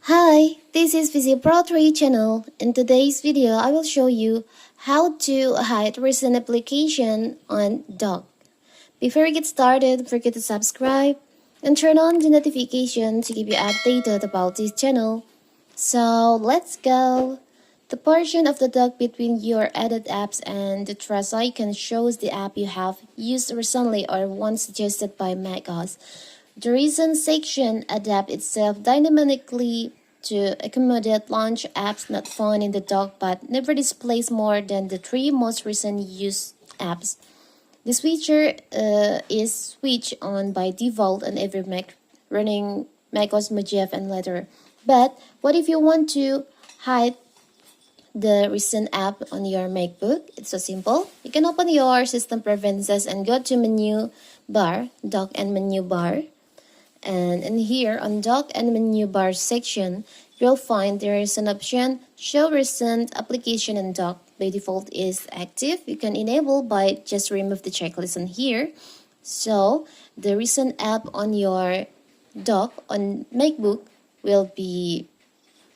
Hi, this is Pro3 channel. In today's video, I will show you how to hide recent application on dock. Before we get started, don't forget to subscribe and turn on the notification to keep you updated about this channel. So let's go. The portion of the dock between your added apps and the trash icon shows the app you have used recently or one suggested by macOS. The recent section adapts itself dynamically to accommodate launch apps not found in the dock but never displays more than the three most recent used apps. This feature is switched on by default on every Mac running macOS Mojave and later. But what if you want to hide the recent app on your Macbook? It's so simple. You can open your system preferences and go to menu bar, dock and menu bar. And in here on dock and menu bar section, you'll find there is an option show recent application and dock. By default is active. You can enable by just remove the checklist on here. So the recent app on your dock on Macbook will be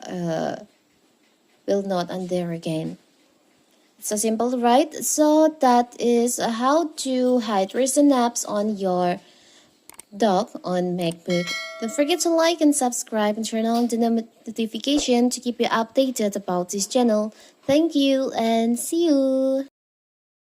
will not on there again. It's so simple, right? So that is how to hide recent apps on your dock on Macbook. Don't forget to like and subscribe and turn on the notification to keep you updated about this channel. Thank you and see you!